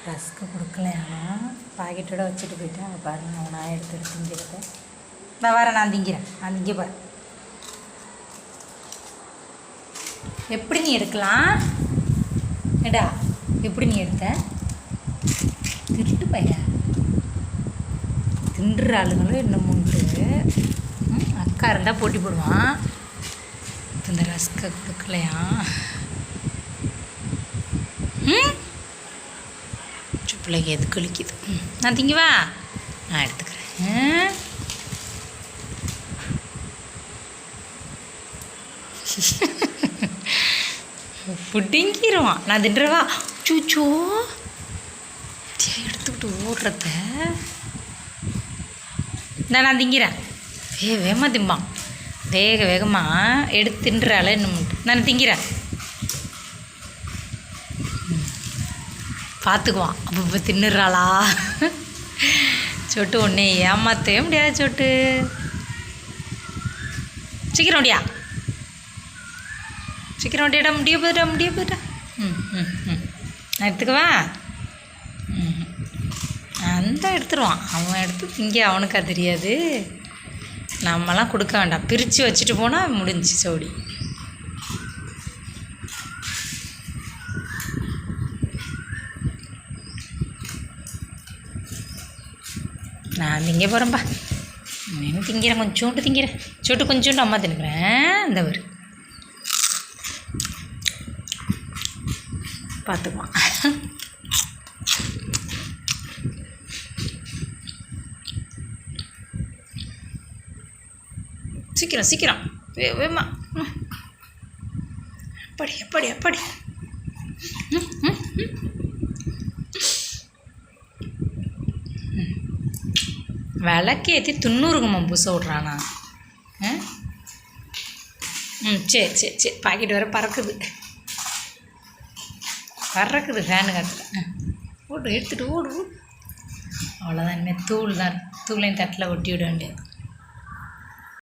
Rusk கொடுக்கலையானா பாக்கெட்டோட வச்சுட்டு போயிட்டேன். அதை பாருங்கள், அவனாக எடுத்து திங்கிறத. நான் வரேன், நான் திங்க பாரு. எப்படி நீ எடுக்கலாம் எடா? எப்படி நீ எடுத்த? திருட்டு பையன். தின்ற ஆளுங்களும் என்னமோன்ட்டு அக்கா இருந்தால் போட்டி போடுவான். இந்த ரஸ்க்கை கொடுக்கலையா? பிள்ளைக்கு எது கழிக்குது. நான் திங்குவா, நான் எடுத்துக்கிறேன். பிடிங்கிடுவான். நான் தின்றவா சூச்சோ எடுத்துக்கிட்டு ஓடுறத. நான் திங்கிறேன். வேகமாக திம்பான். வேகமாக எடுத்து தின்றால இன்னும் நான் திங்கிறேன். பார்த்துக்குவான். அப்போ தின்னுறாளா? சொட்டு ஒன்றே ஏமாற்றவே முடியாது. சொட்டு சீக்கிரம் முடியா, சீக்கிரம் முடியாடா. முடிய போயிட்டா. நான் எடுத்துக்குவா. அந்த எடுத்துருவான். அவன் எடுத்து திங்க அவனுக்கா தெரியாது. நம்மலாம் கொடுக்க வேண்டாம். பிரித்து வச்சுட்டு போனால் முடிஞ்சு சோடி. நான் திங்க போகிறேன்ப்பா. நான் திங்கிறேன், கொஞ்சோண்டு திங்கிறேன். சொட்டு கொஞ்சோண்டு அம்மா தின்னுக்கிறேன். இந்த ஒரு பார்த்துக்குவான். சீக்கிரம் வேமா. எப்படி விளக்கேற்றி 90 பூச விட்றானா? சரி பாக்கெட் வேறு பறக்குது ஃபேனு காற்று. ஓடு எடுத்துகிட்டு ஓடு. அவ்வளோதான். இனிமேல் தூளையும் தட்டில் ஒட்டி விட வேண்டியது.